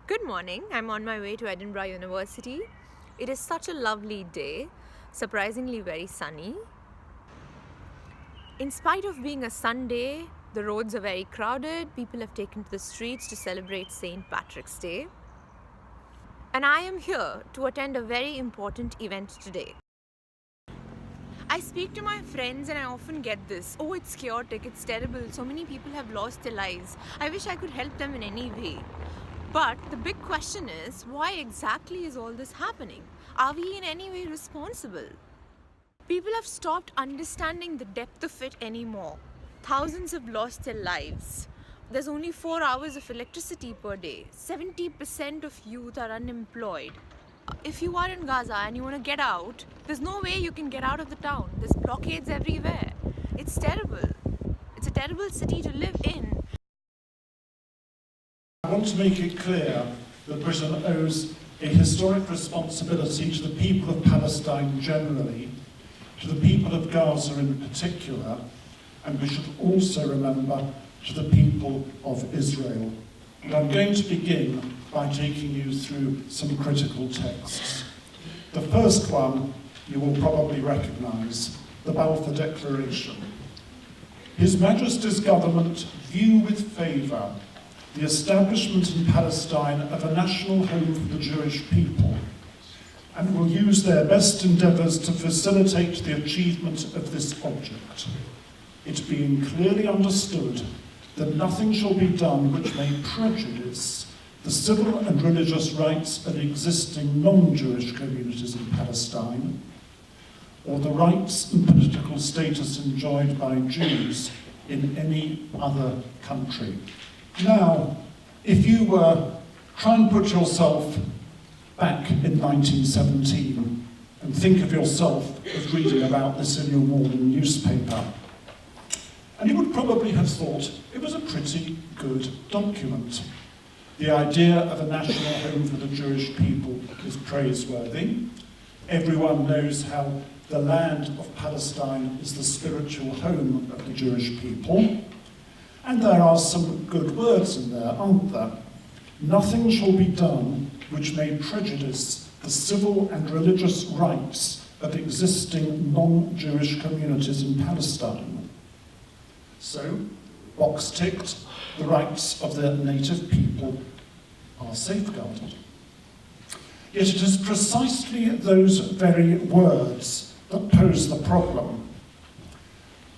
Good morning. I'm on my way to Edinburgh University. It is such a lovely day, surprisingly very sunny. In spite of being a Sunday, the roads are very crowded. People have taken to the streets to celebrate St. Patrick's Day. And I am here to attend a very important event today. I speak to my friends and I often get this, oh, it's chaotic, it's terrible, so many people have lost their lives. I wish I could help them in any way. But the big question is, why exactly is all this happening? Are we in any way responsible? People have stopped understanding the depth of it anymore. Thousands have lost their lives. There's only 4 hours of electricity per day. 70% of youth are unemployed. If you are in Gaza and you want to get out, there's no way you can get out of the town. There's blockades everywhere. It's terrible. It's a terrible city to live in. I want to make it clear that Britain owes a historic responsibility to the people of Palestine generally, to the people of Gaza in particular, and we should also remember to the people of Israel. And I'm going to begin by taking you through some critical texts. The first one you will probably recognise, the Balfour Declaration. His Majesty's government view with favour the establishment in Palestine of a national home for the Jewish people, and will use their best endeavours to facilitate the achievement of this object, it being clearly understood that nothing shall be done which may prejudice the civil and religious rights of existing non-Jewish communities in Palestine, or the rights and political status enjoyed by Jews in any other country. Now, if you try and put yourself back in 1917 and think of yourself as reading about this in your morning newspaper, and you would probably have thought it was a pretty good document. The idea of a national home for the Jewish people is praiseworthy. Everyone knows how the land of Palestine is the spiritual home of the Jewish people. And there are some good words in there, aren't there? Nothing shall be done which may prejudice the civil and religious rights of existing non-Jewish communities in Palestine. So, box ticked, the rights of their native people are safeguarded. Yet it is precisely those very words that pose the problem.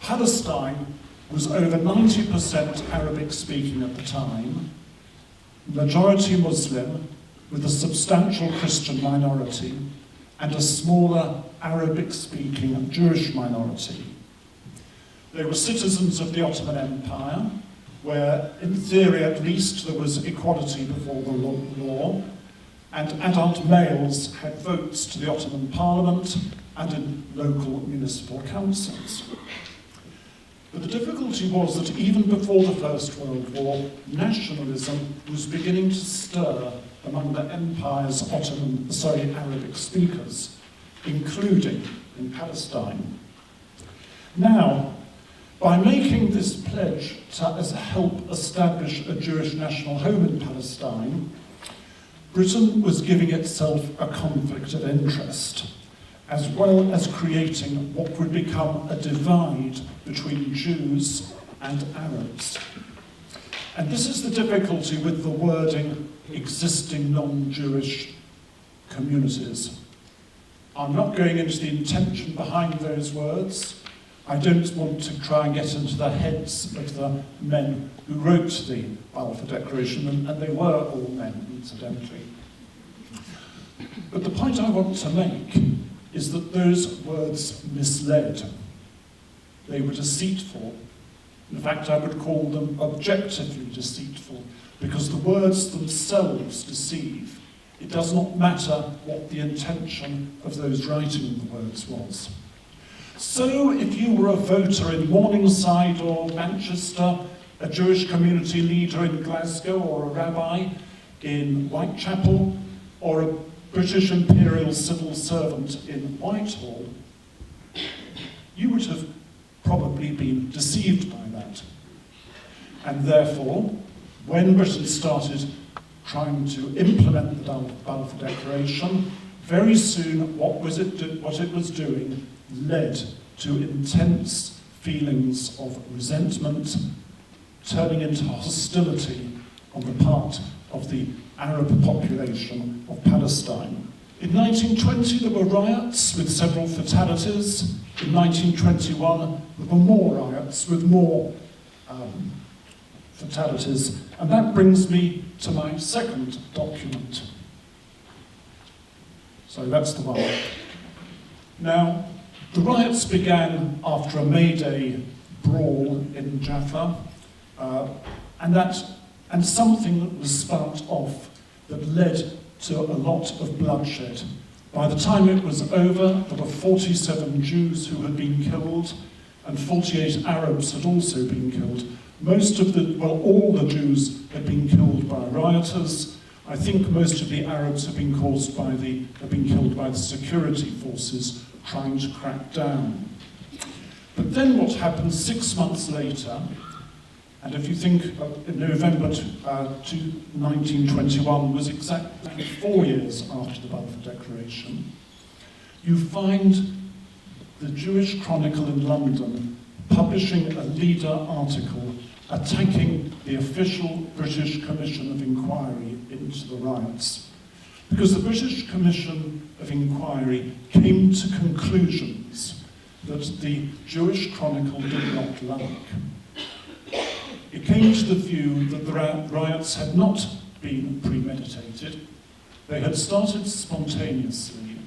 Palestine was over 90% Arabic speaking at the time, majority Muslim, with a substantial Christian minority, and a smaller Arabic speaking Jewish minority. They were citizens of the Ottoman Empire, where, in theory at least, there was equality before the law, and adult males had votes to the Ottoman Parliament and in local municipal councils. But the difficulty was that even before the First World War, nationalism was beginning to stir among the empire's Arabic speakers, including in Palestine. Now, by making this pledge to help establish a Jewish national home in Palestine, Britain was giving itself a conflict of interest, as well as creating what would become a divide between Jews and Arabs. And this is the difficulty with the wording existing non-Jewish communities. I'm not going into the intention behind those words. I don't want to try and get into the heads of the men who wrote the Balfour Declaration, and they were all men, incidentally. But the point I want to make is that those words misled. They were deceitful. In fact, I would call them objectively deceitful, because the words themselves deceive. It does not matter what the intention of those writing the words was. So, if you were a voter in Morningside or Manchester, a Jewish community leader in Glasgow, or a rabbi in Whitechapel, or a British imperial civil servant in Whitehall, you would have probably been deceived by that. And therefore, when Britain started trying to implement the Balfour Declaration. Very soon, what it was doing led to intense feelings of resentment, turning into hostility on the part of the Arab population of Palestine. In 1920, there were riots with several fatalities. In 1921, there were more riots with more fatalities. And that brings me to my second document. So that's the one. Now, the riots began after a May Day brawl in Jaffa, and something that was sparked off that led to a lot of bloodshed. By the time it was over, there were 47 Jews who had been killed, and 48 Arabs had also been killed. All the Jews had been killed by rioters. I think most of the Arabs have been killed by the security forces trying to crack down. But then what happened 6 months later, and if you think in November 1921 was exactly 4 years after the Balfour Declaration, you find the Jewish Chronicle in London publishing a leader article attacking the official British Commission of Inquiry into the riots. Because the British Commission of Inquiry came to conclusions that the Jewish Chronicle did not like. It came to the view that the riots had not been premeditated, they had started spontaneously,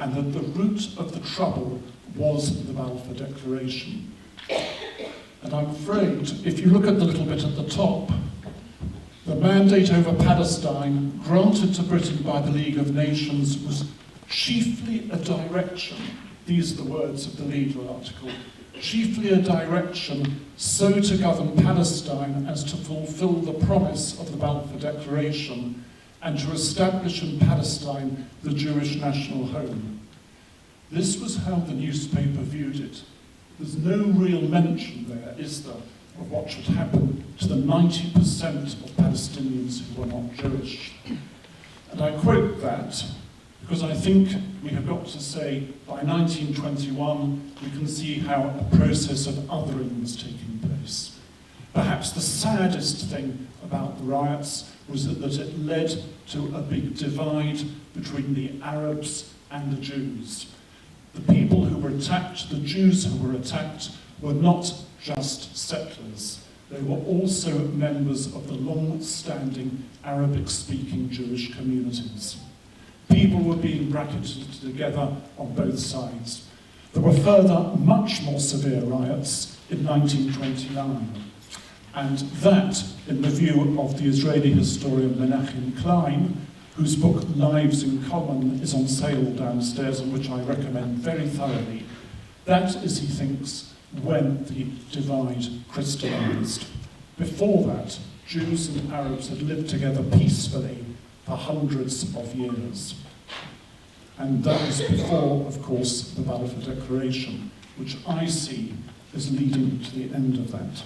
and that the root of the trouble was the Balfour Declaration. And I'm afraid, if you look at the little bit at the top, the mandate over Palestine granted to Britain by the League of Nations was chiefly a direction, these are the words of the leader article, chiefly a direction so to govern Palestine as to fulfill the promise of the Balfour Declaration and to establish in Palestine the Jewish national home. This was how the newspaper viewed it. There's no real mention there, is there, of what should happen to the 90% of Palestinians who were not Jewish. And I quote that because I think we have got to say by 1921 we can see how a process of othering was taking place. Perhaps the saddest thing about the riots was that it led to a big divide between the Arabs and the Jews. The people who were attacked, the Jews who were attacked, were not just settlers. They were also members of the long-standing Arabic-speaking Jewish communities. People were being bracketed together on both sides. There were further, much more severe riots in 1929. And that, in the view of the Israeli historian Menachem Klein, whose book Lives in Common is on sale downstairs and which I recommend very thoroughly, that is, he thinks, when the divide crystallized. Before that, Jews and Arabs had lived together peacefully for hundreds of years. And that was before, of course, the Balfour Declaration, which I see as leading to the end of that.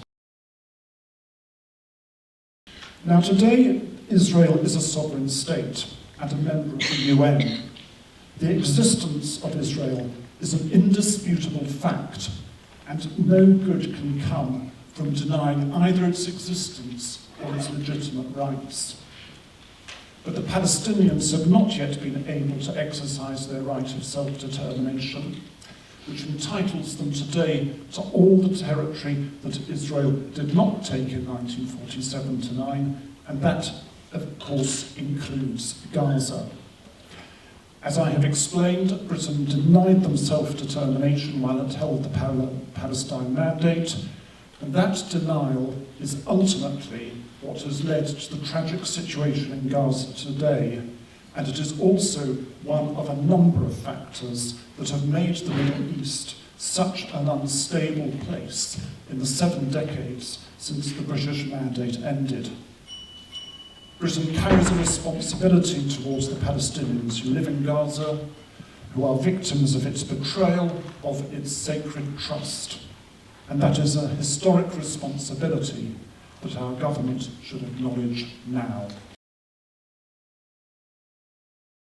Now today, Israel is a sovereign state and a member of the UN. The existence of Israel is an indisputable fact, and no good can come from denying either its existence or its legitimate rights. But the Palestinians have not yet been able to exercise their right of self-determination, which entitles them today to all the territory that Israel did not take in 1947-9, and that, of course, includes Gaza. As I have explained, Britain denied them self-determination while it held the Palestine Mandate, and that denial is ultimately what has led to the tragic situation in Gaza today, and it is also one of a number of factors that have made the Middle East such an unstable place in the 7 decades since the British Mandate ended. Britain carries a responsibility towards the Palestinians who live in Gaza, who are victims of its betrayal of its sacred trust. And that is a historic responsibility that our government should acknowledge now.